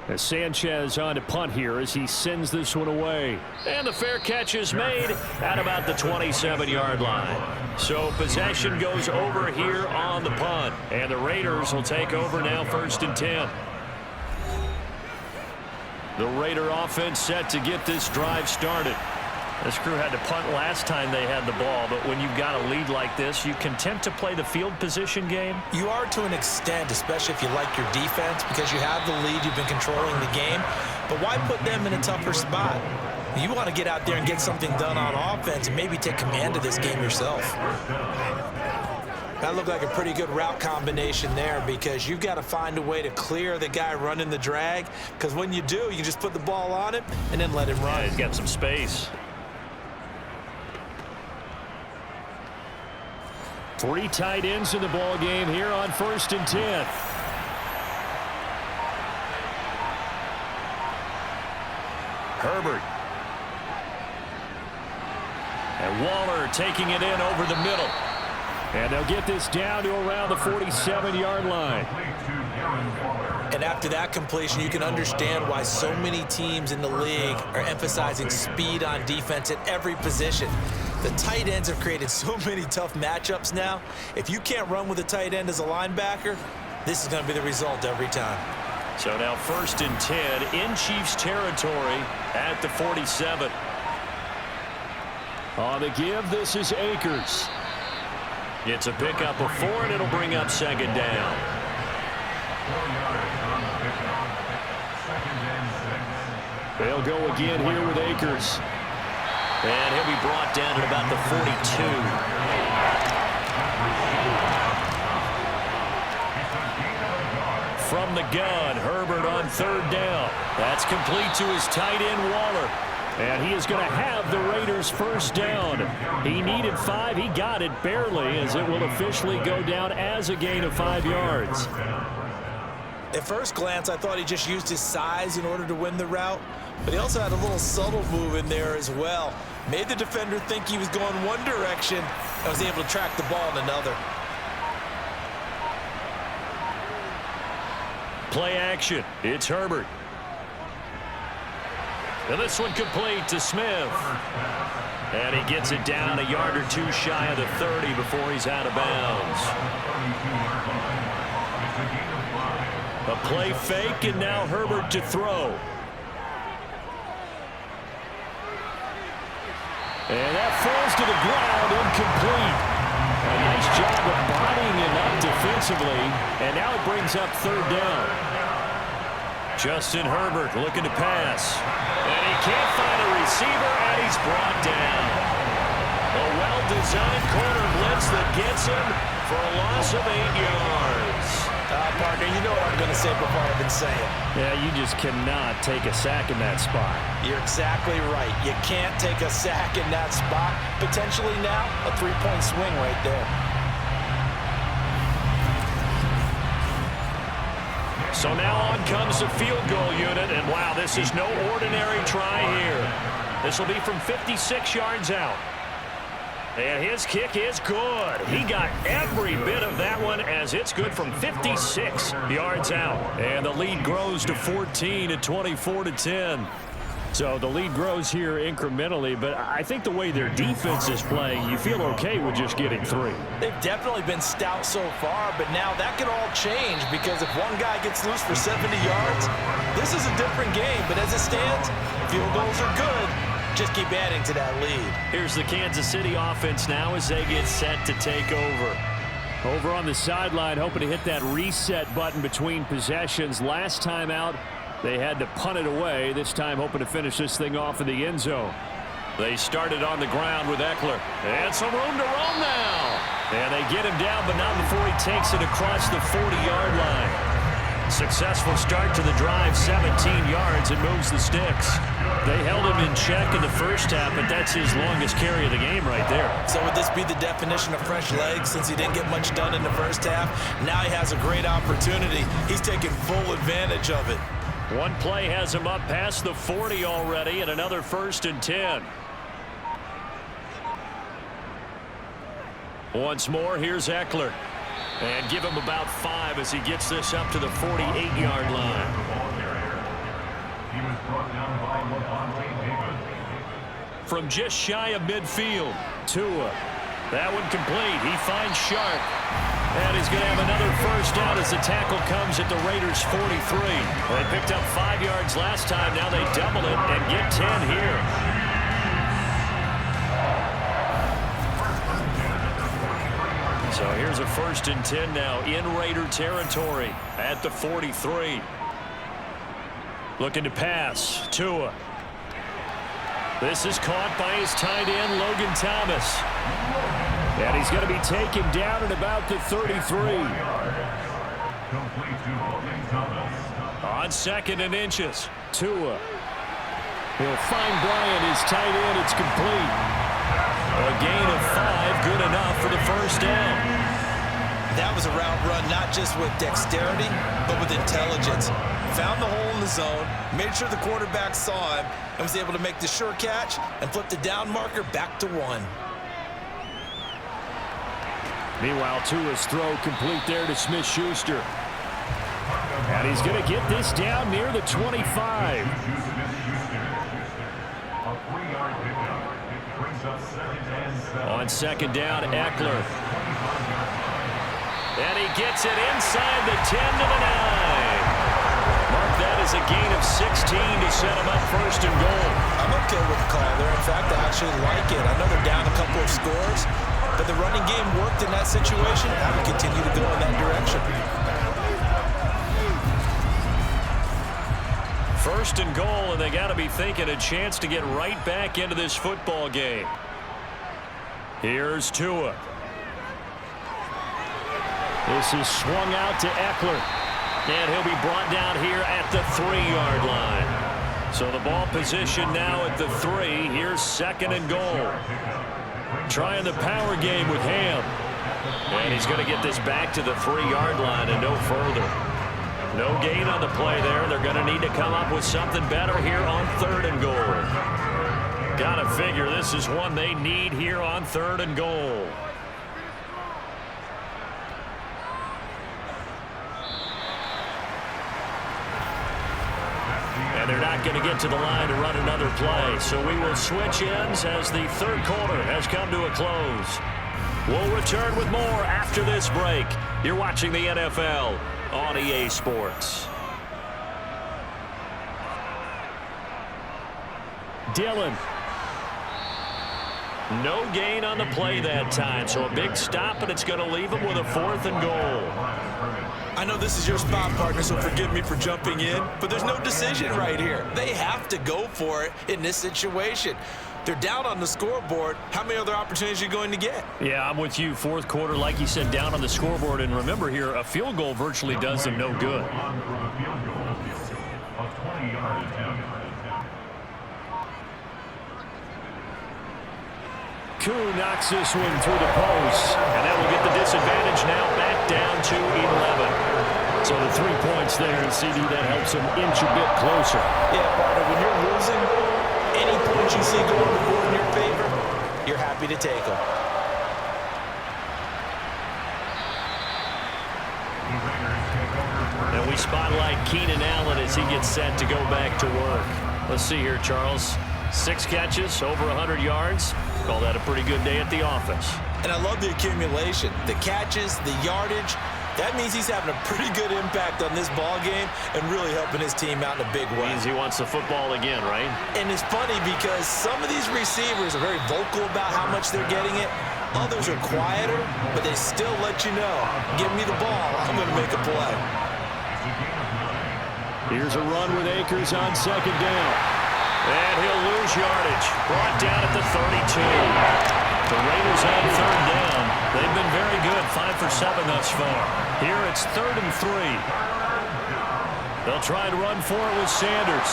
As Sanchez on to punt here as he sends this one away. And the fair catch is made at about the 27-yard line. So possession goes over here on the punt. And the Raiders will take over now 1st and 10. The Raider offense set to get this drive started. This crew had to punt last time they had the ball, but when you've got a lead like this, you content to play the field position game? You are to an extent, especially if you like your defense, because you have the lead, you've been controlling the game. But why put them in a tougher spot? You want to get out there and get something done on offense and maybe take command of this game yourself. That looked like a pretty good route combination there because you've got to find a way to clear the guy running the drag, because when you do, you just put the ball on him and then let him run. Yeah, he's got some space. 3 tight ends in the ball game here on 1st and 10. Herbert. And Waller taking it in over the middle. And they'll get this down to around the 47-yard line. And after that completion, you can understand why so many teams in the league are emphasizing speed on defense at every position. The tight ends have created so many tough matchups now. If you can't run with a tight end as a linebacker, this is going to be the result every time. So now 1st and 10 in Chiefs territory at the 47. On the give, this is Akers. It's a pickup of 4, and it'll bring up 2nd down. 4 yards on the pickup. 2nd and 6. They'll go again here with Akers. And he'll be brought down at about the 42. From the gun, Herbert on 3rd down. That's complete to his tight end, Waller. And he is going to have the Raiders' 1st down. He needed 5. He got it barely, as it will officially go down as a gain of 5 yards. At first glance, I thought he just used his size in order to win the route, but he also had a little subtle move in there as well. Made the defender think he was going one direction and was able to track the ball in another. Play action. It's Herbert. And this one complete to Smith. And he gets it down a yard or 2 shy of the 30 before he's out of bounds. A play fake, and now Herbert to throw. And that falls to the ground, incomplete. A nice job of bodying him up defensively, and now it brings up 3rd down. Justin Herbert looking to pass. And he can't find a receiver, and he's brought down. A well-designed corner blitz that gets him for a loss of 8 yards. Partner, you know what I'm going to say before I've been saying. Yeah, you just cannot take a sack in that spot. You're exactly right. You can't take a sack in that spot. Potentially now, a 3-point swing right there. So now on comes the field goal unit, and wow, this is no ordinary try here. This will be from 56 yards out. And his kick is good. He got every bit of that one, as it's good from 56 yards out. And the lead grows to 14 at 24-10. So the lead grows here incrementally, but I think the way their defense is playing, you feel okay with just getting 3. They've definitely been stout so far, but now that could all change, because if one guy gets loose for 70 yards, this is a different game. But as it stands, field goals are good. Just keep adding to that lead. Here's the Kansas City offense now as they get set to take over. Over on the sideline, hoping to hit that reset button between possessions. Last time out, they had to punt it away. This time hoping to finish this thing off in the end zone. They started on the ground with Eckler. And some room to roam now. And they get him down, but not before he takes it across the 40-yard line. Successful start to the drive, 17 yards, and moves the sticks. They held him in check in the first half, but that's his longest carry of the game right there. So would this be the definition of fresh legs since he didn't get much done in the first half? Now he has a great opportunity. He's taking full advantage of it. One play has him up past the 40 already, and another 1st and 10. Once more, here's Eckler. And give him about 5 as he gets this up to the 48-yard line. He was brought down by Davis. From just shy of midfield, Tua. That one complete. He finds Sharp. And he's going to have another first down as the tackle comes at the Raiders' 43. They picked up 5 yards last time. Now they double it and get 10 here. So here's a 1st and 10 now in Raider territory at the 43. Looking to pass. Tua. This is caught by his tight end, Logan Thomas. And he's going to be taken down at about the 33. On 2nd and inches. Tua. He'll find Bryant, his tight end. It's complete. A gain of 5, good enough for the first down. That was a route run not just with dexterity, but with intelligence. Found the hole in the zone, made sure the quarterback saw him, and was able to make the sure catch and flip the down marker back to 1. Meanwhile, Tua's throw complete there to Smith-Schuster. And he's going to get this down near the 25. On 2nd down, Eckler. And he gets it inside the 10 to the 9. Mark that as a gain of 16 to set him up 1st and goal. I'm okay with the call there. In fact, I actually like it. I know they're down a couple of scores, but the running game worked in that situation. I would continue to go in that direction. 1st and goal, and they got to be thinking a chance to get right back into this football game. Here's Tua. This is swung out to Eckler. And he'll be brought down here at the 3-yard line. So the ball position now at the 3. Here's 2nd and goal. Trying the power game with Ham. And he's going to get this back to the 3-yard line and no further. No gain on the play there. They're going to need to come up with something better here on 3rd and goal. Got to figure this is one they need here on 3rd and goal. And they're not going to get to the line to run another play. So we will switch ends as the 3rd quarter has come to a close. We'll return with more after this break. You're watching the NFL on EA Sports. Dillon. No gain on the play that time, so a big stop, and it's going to leave him with a 4th and goal. I know this is your spot, partner, so forgive me for jumping in, but there's no decision right here. They have to go for it in this situation. They're down on the scoreboard. How many other opportunities are you going to get? Yeah, I'm with you. 4th quarter, like you said, down on the scoreboard. And remember here, a field goal virtually does them no good. Koo knocks this one through the post. And that will get the disadvantage now back down to 11. So the 3 points there, and CD, that helps them inch a bit closer. Yeah, partner, when you're losing, any points you see go on the board in your favor, you're happy to take them. And we spotlight Keenan Allen as he gets set to go back to work. Let's see here, Charles. 6 catches, over 100 yards. Call that a pretty good day at the office. And I love the accumulation, the catches, the yardage. That means he's having a pretty good impact on this ball game and really helping his team out in a big way. Means he wants the football again, right? And it's funny because some of these receivers are very vocal about how much they're getting it. Others are quieter, but they still let you know, give me the ball, I'm going to make a play. Here's a run with Akers on 2nd down. And he'll lose yardage. Brought down at the 32. The Raiders on third down. They've been very good, 5 for 7 thus far. Here it's 3rd and 3. They'll try and run for it with Sanders.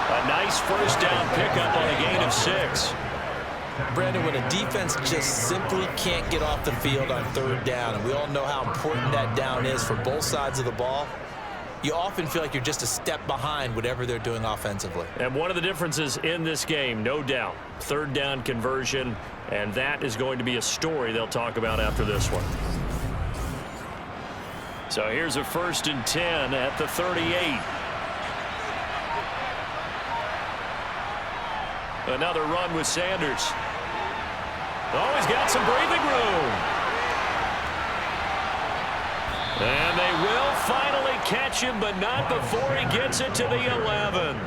A nice first down pickup on a gain of 6. Brandon, when a defense just simply can't get off the field on third down, and we all know how important that down is for both sides of the ball, you often feel like you're just a step behind whatever they're doing offensively. And one of the differences in this game, no doubt, third down conversion, and that is going to be a story they'll talk about after this one. So here's a 1st and 10 at the 38. Another run with Sanders. Oh, he's got some breathing room. And they will finally catch him, but not before he gets it to the 11.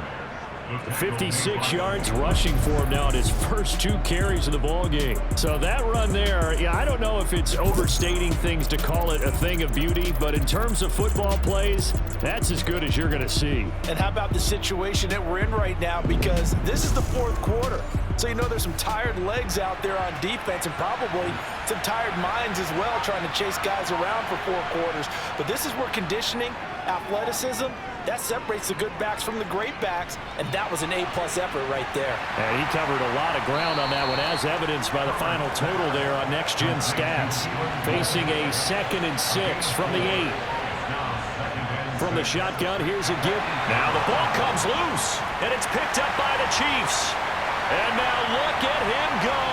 56 yards rushing for him now in his first 2 carries of the ball game. So that run there, yeah, I don't know if it's overstating things to call it a thing of beauty, but in terms of football plays, that's as good as you're going to see. And how about the situation that we're in right now? Because this is the 4th quarter. So you know there's some tired legs out there on defense and probably some tired minds as well trying to chase guys around for 4 quarters. But this is where conditioning, athleticism, that separates the good backs from the great backs, and that was an A-plus effort right there. And he covered a lot of ground on that one, as evidenced by the final total there on Next Gen Stats. Facing a 2nd and 6 from the 8. From the shotgun, here's a give. Now the ball comes loose, and it's picked up by the Chiefs. And now look at him go.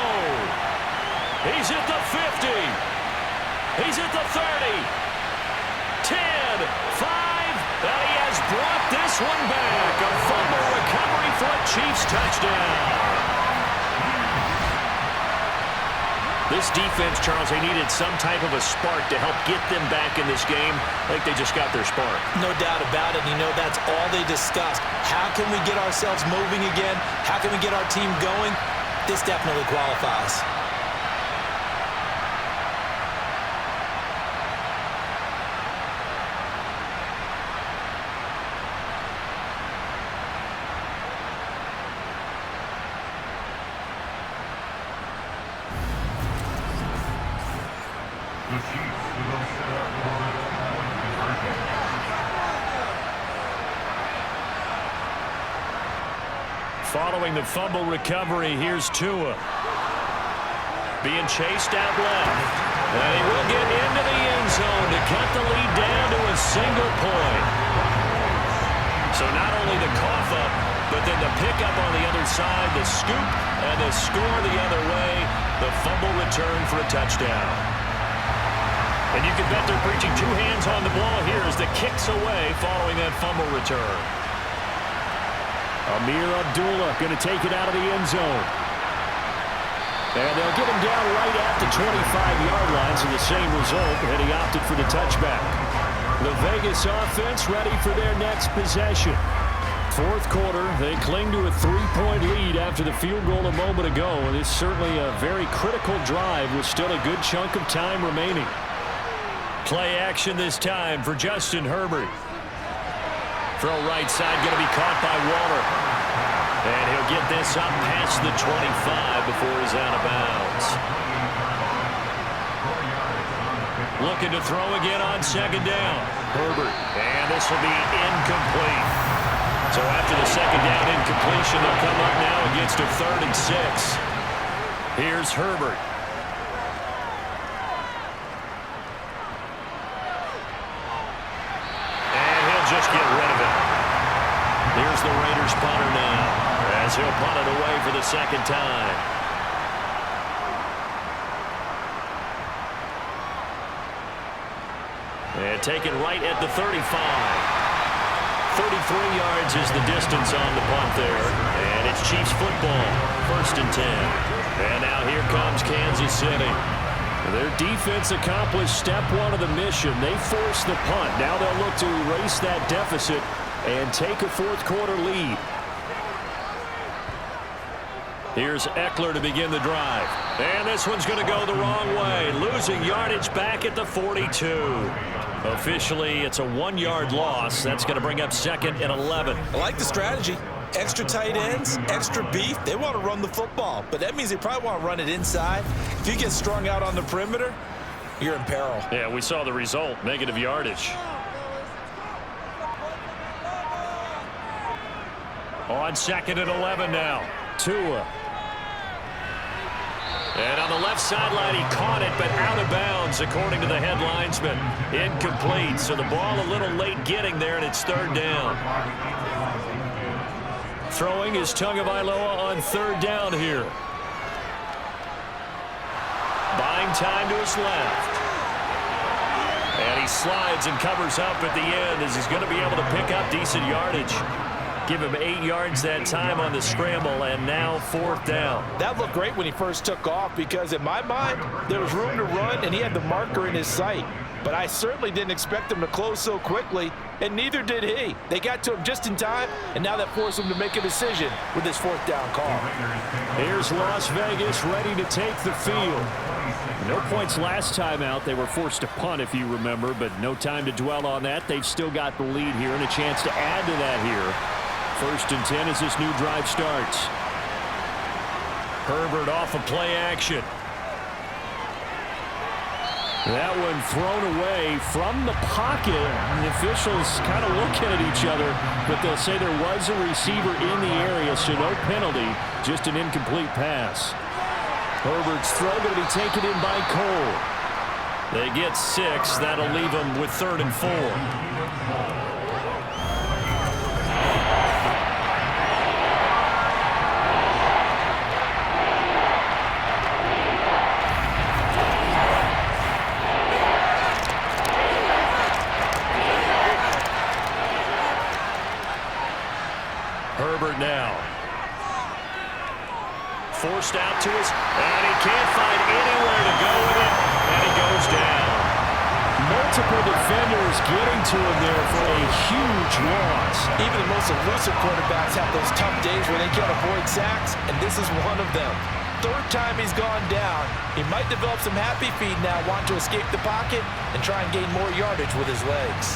He's at the 50. He's at the 30. 10, 5. And he has brought this one back. A fumble recovery for a Chiefs touchdown. This defense, Charles, they needed some type of a spark to help get them back in this game. I think they just got their spark. No doubt about it. You know, that's all they discussed. How can we get ourselves moving again? How can we get our team going? This definitely qualifies. The Chiefs will set up for the point conversion. Following the fumble recovery, here's Tua. Being chased out left. And he will get into the end zone to cut the lead down to a single point. So not only the cough up, but then the pickup on the other side, the scoop, and the score the other way. The fumble return for a touchdown. And you can bet they're preaching 2 hands on the ball here as the kick's away following that fumble return. Amir Abdullah going to take it out of the end zone. And they'll get him down right at the 25-yard line, so the same result, and he opted for the touchback. The Vegas offense ready for their next possession. 4th quarter, they cling to a 3-point lead after the field goal a moment ago, and it's certainly a very critical drive with still a good chunk of time remaining. Play action this time for Justin Herbert. Throw right side, going to be caught by Waller. And he'll get this up past the 25 before he's out of bounds. Looking to throw again on 2nd down. Herbert. And this will be incomplete. So after the 2nd down incompletion, they'll come up now against a 3rd and 6. Here's Herbert. Just get rid of it. Here's the Raiders punter now, as he'll punt it away for the 2nd time. And taken right at the 35. 33 yards is the distance on the punt there. And it's Chiefs football, 1st and 10. And now here comes Kansas City. Their defense accomplished step 1 of the mission. They forced the punt. Now they'll look to erase that deficit and take a 4th quarter lead. Here's Eckler to begin the drive. And this one's going to go the wrong way. Losing yardage back at the 42. Officially, it's a 1-yard loss. That's going to bring up 2nd and 11. I like the strategy. extra tight ends, extra beef. They want to run the football, but that means they probably want to run it inside. If you get strung out on the perimeter, you're in peril. Yeah, we saw the result, negative yardage. On 2nd and 11 now. Tua. And on the left sideline, he caught it, but out of bounds, according to the head linesman. Incomplete, so the ball a little late getting there, and it's 3rd down. Throwing is Tagovailoa on 3rd down here. Buying time to his left. And he slides and covers up at the end as he's going to be able to pick up decent yardage. Give him 8 yards that time on the scramble, and now 4th down. That looked great when he first took off because, in my mind, there was room to run, and he had the marker in his sight. But I certainly didn't expect him to close so quickly, and neither did he. They got to him just in time, and now that forced him to make a decision with his 4th down call. Here's Las Vegas ready to take the field. No points last time out. They were forced to punt, if you remember, but no time to dwell on that. They've still got the lead here and a chance to add to that here. 1st and 10 as this new drive starts. Herbert off of play action. That one thrown away from the pocket. The officials kind of looking at each other, but they'll say there was a receiver in the area, so no penalty, just an incomplete pass. Herbert's throw going to be taken in by Cole. They get 6. That'll leave them with 3rd and 4. Herbert now. Forced out to his, and he can't find anywhere to go with it, and he goes down. Multiple defenders getting to him there for a huge loss. Even the most elusive quarterbacks have those tough days where they can't avoid sacks, and this is one of them. 3rd time he's gone down. He might develop some happy feet now, want to escape the pocket and try and gain more yardage with his legs.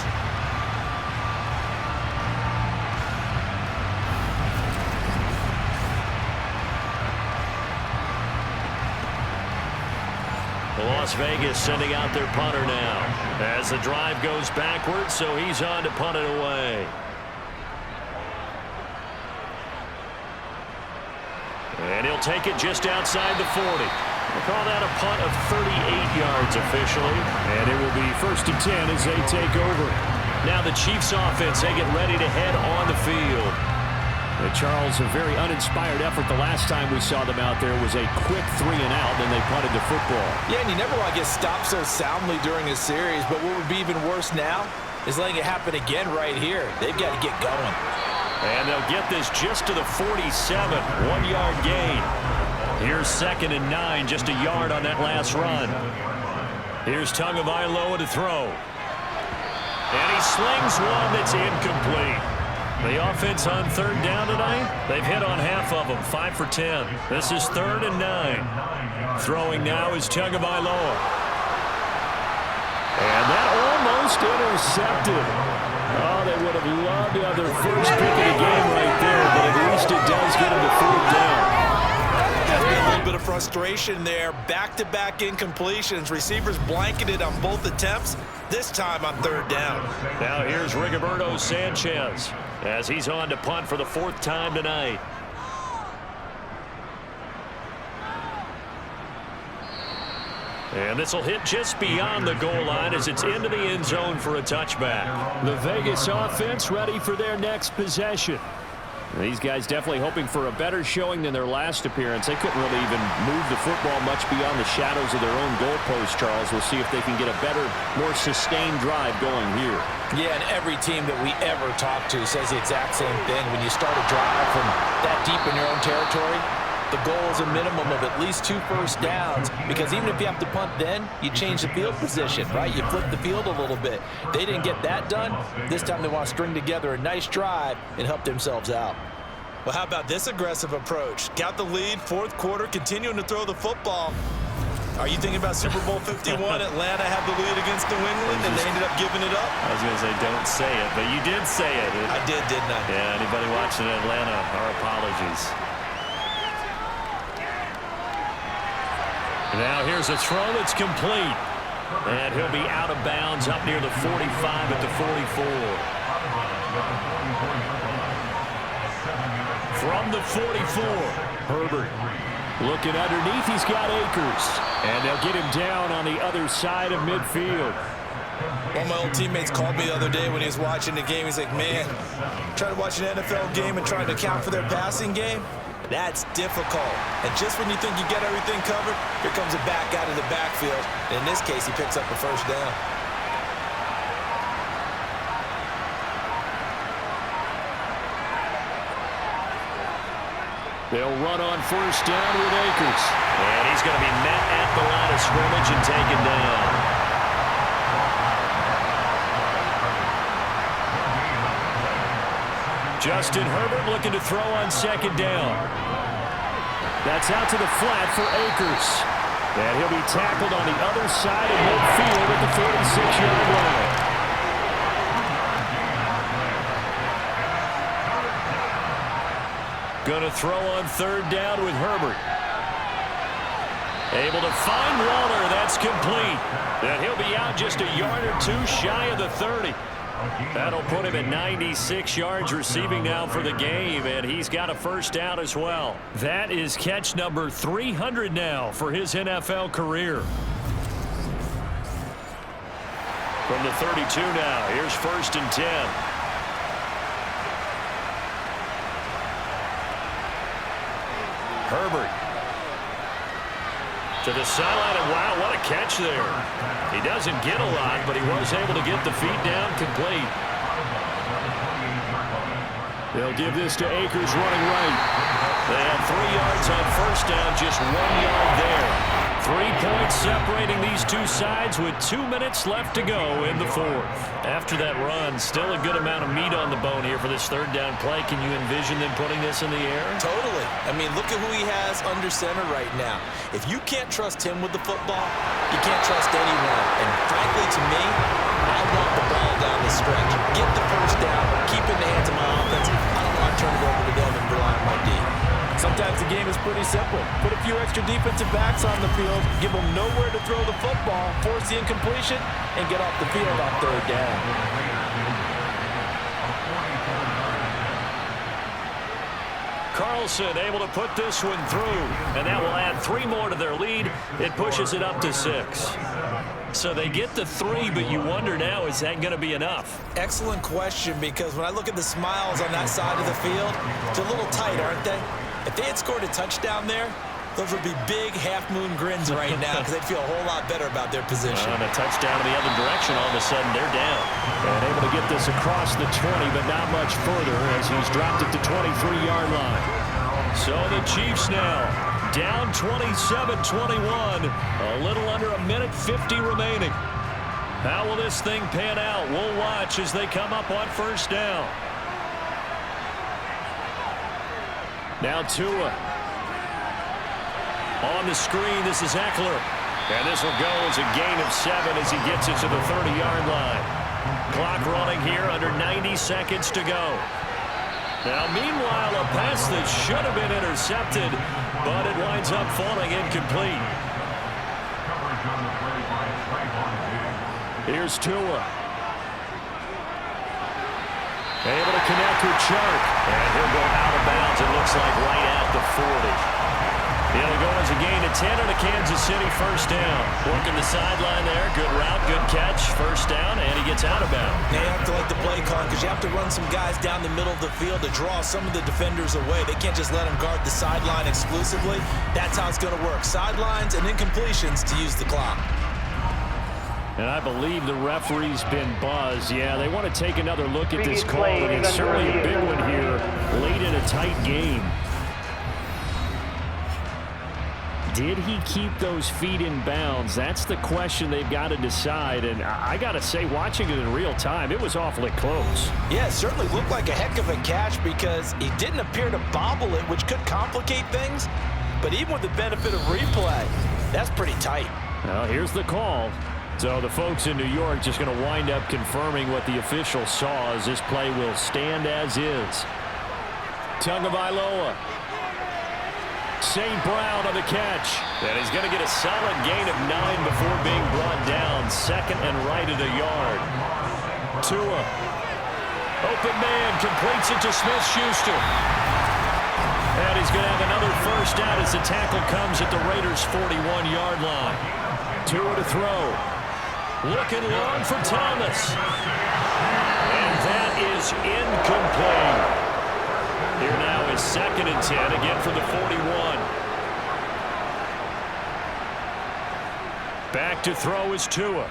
Las Vegas sending out their punter now as the drive goes backwards, so he's on to punt it away. And he'll take it just outside the 40. We'll call that a punt of 38 yards officially, and it will be 1st and 10 as they take over. Now the Chiefs offense, they get ready to head on the field. Charles, a very uninspired effort. The last time we saw them out there was a quick 3 and out, then they punted the football. Yeah, and you never want to get stopped so soundly during a series, but what would be even worse now is letting it happen again right here. They've got to get going. And they'll get this just to the 47, 1-yard gain. Here's 2nd and 9, just a yard on that last run. Here's Tagovailoa to throw. And he slings one that's incomplete. The offense on 3rd down tonight, they've hit on half of them, 5 for 10. This is 3rd and 9. Throwing now is Tagovailoa. And that almost intercepted. Oh, they would have loved to have their first pick of the game right there, but at least it does get them to 4th down. There's been a little bit of frustration there. Back-to-back incompletions. Receivers blanketed on both attempts, this time on 3rd down. Now here's Rigoberto Sanchez as he's on to punt for the 4th time tonight. And this will hit just beyond the goal line as it's into the end zone for a touchback. The Vegas offense ready for their next possession. These guys definitely hoping for a better showing than their last appearance. They couldn't really even move the football much beyond the shadows of their own goalpost, Charles. We'll see if they can get a better, more sustained drive going here. Yeah, and every team that we ever talk to says the exact same thing. When you start a drive from that deep in your own territory, the goal is a minimum of at least 2 first downs, because even if you have to punt then, you change the field position, right? You flip the field a little bit. They didn't get that done. This time they want to string together a nice drive and help themselves out. Well, how about this aggressive approach? Got the lead, 4th quarter, continuing to throw the football. Are you thinking about Super Bowl 51? Atlanta had the lead against New England, and they ended up giving it up? I was going to say, don't say it, but you did say it. I did, didn't I? Yeah, anybody watching Atlanta, our apologies. Now here's a throw that's complete. And he'll be out of bounds up near the 45 at the 44. From the 44, Herbert looking underneath. He's got Akers. And they'll get him down on the other side of midfield. One of my old teammates called me the other day when he was watching the game. He's like, man, trying to watch an NFL game and trying to account for their passing game? That's difficult. And just when you think you get everything covered, here comes a back out of the backfield. And in this case, he picks up a first down. They'll run on first down with Akers. And he's going to be met at the line of scrimmage and taken down. Justin Herbert looking to throw on second down. That's out to the flat for Akers. And he'll be tackled on the other side of midfield at the 46-yard line. Going to throw on third down with Herbert. Able to find Waller. That's complete. And he'll be out just a yard or two shy of the 30. That'll put him at 96 yards receiving now for the game, and he's got a first down as well. That is catch number 300 now for his NFL career. From the 32 now, here's first and 10. Herbert to the sideline, and wow, what a catch there. He doesn't get a lot, but he was able to get the feet down complete. They'll give this to Akers running right. They had 3 yards on first down, just 1 yard there. 3 points separating these two sides with 2 minutes left to go in the fourth. After that run, still a good amount of meat on the bone here for this third down play. Can you envision them putting this in the air? Totally. I mean, look at who he has under center right now. If you can't trust him with the football, you can't trust anyone. And frankly, to me, I want the ball down the stretch. Get the first down, keep it in the hands of my offense. I don't want to turn it over to them and rely on my D. Sometimes the game is pretty simple. Put a few extra defensive backs on the field, give them nowhere to throw the football, force the incompletion, and get off the field on third down. Carlson able to put this one through, and that will add 3 more to their lead. It pushes it up to 6. So they get the 3, but you wonder now, is that going to be enough? Excellent question, because when I look at the smiles on that side of the field, they're a little tight, aren't they? If they had scored a touchdown there, those would be big half-moon grins right now because they'd feel a whole lot better about their position. And a touchdown in the other direction, all of a sudden they're down. And able to get this across the 20, but not much further as he's dropped it to 23-yard line. So the Chiefs now down 27-21, a little under a minute 50 remaining. How will this thing pan out? We'll watch as they come up on first down. Now Tua. On the screen, this is Eckler. And this will go as a gain of 7 as he gets it to the 30-yard line. Clock running here, under 90 seconds to go. Now, meanwhile, a pass that should have been intercepted, but it winds up falling incomplete. Here's Tua. Able to connect with Chark. And he'll go out of bounds, it looks like, right at the 40. He'll go as a gain of 10 and a Kansas City first down. Working the sideline there. Good route, good catch. First down, and he gets out of bounds. They have to like the play call because you have to run some guys down the middle of the field to draw some of the defenders away. They can't just let them guard the sideline exclusively. That's how it's going to work. Sidelines and incompletions to use the clock. And I believe the referee's been buzzed. Yeah, they want to take another look at this call, and it's certainly a big one here late in a tight game. Did he keep those feet in bounds? That's the question they've got to decide. And I got to say, watching it in real time, it was awfully close. Yeah, it certainly looked like a heck of a catch because he didn't appear to bobble it, which could complicate things. But even with the benefit of replay, That's pretty tight. Well, here's the call. So the folks in New York just going to wind up confirming what the official saw, as this play will stand as is. Tagovailoa. St. Brown on the catch. And he's going to get a solid gain of 9 before being brought down. Second and right at a yard. Tua. Open man, completes it to Smith-Schuster. And he's going to have another first down as the tackle comes at the Raiders' 41-yard line. Tua to throw. Looking long for Thomas. And that is incomplete. Here now is 2nd and 10, again from the 41. Back to throw is Tua.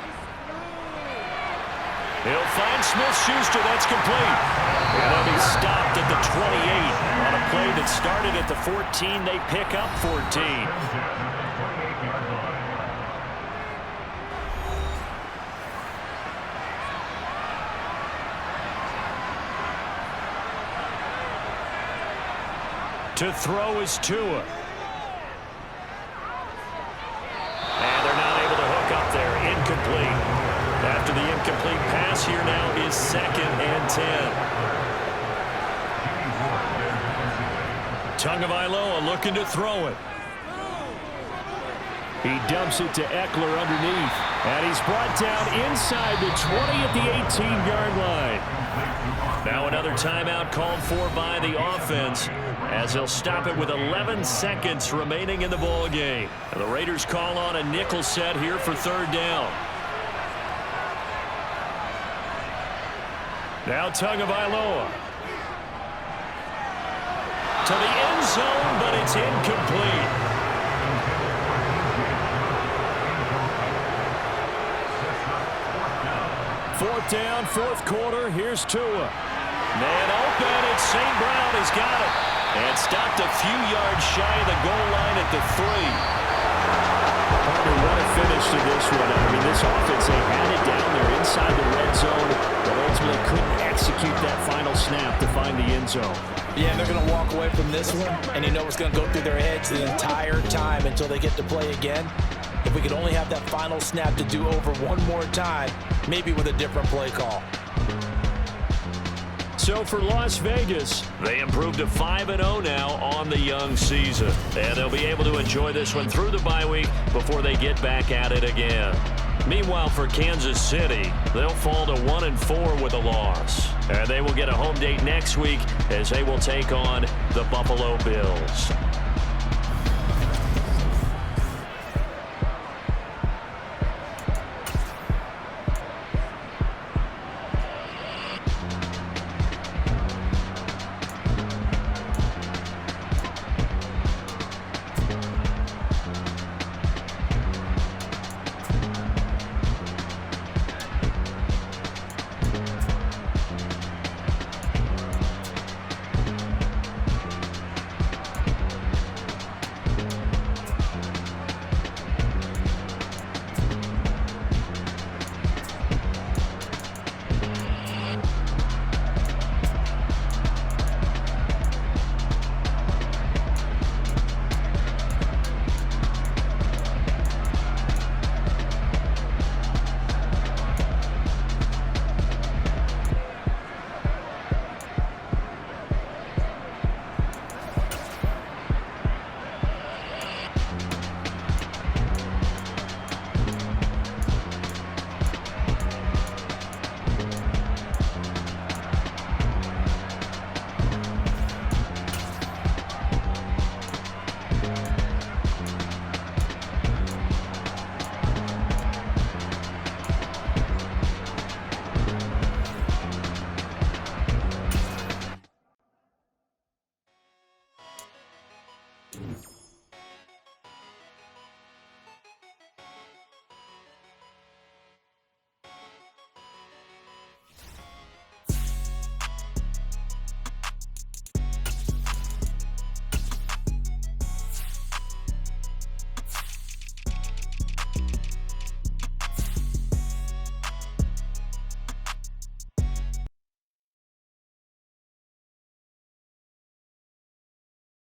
He'll find Smith-Schuster. That's complete. And they'll be stopped at the 28 on a play that started at the 14. They pick up 14. To throw is Tua. And they're not able to hook up there. Incomplete. After the incomplete pass, here now is 2nd and 10. Tagovailoa looking to throw it. He dumps it to Eckler underneath. And he's brought down inside the 20 at the 18-yard line. Now another timeout called for by the offense, as they'll stop it with 11 seconds remaining in the ball game. And the Raiders call on a nickel set here for 3rd down. Now Tagovailoa. To the end zone, but it's incomplete. 4th down, 4th quarter. Here's Tua. Man open, it's St. Brown. He's got it. And stopped a few yards shy of the goal line at the 3. Partner, what a finish to this one. I mean, this offense, they had it down there inside the red zone, but ultimately couldn't execute that final snap to find the end zone. Yeah, they're going to walk away from this one, and you know it's going to go through their heads the entire time until they get to play again. If we could only have that final snap to do over one more time, maybe with a different play call. So for Las Vegas, they improved to 5-0 now on the young season. And they'll be able to enjoy this one through the bye week before they get back at it again. Meanwhile, for Kansas City, they'll fall to 1-4 with a loss. And they will get a home date next week as they will take on the Buffalo Bills.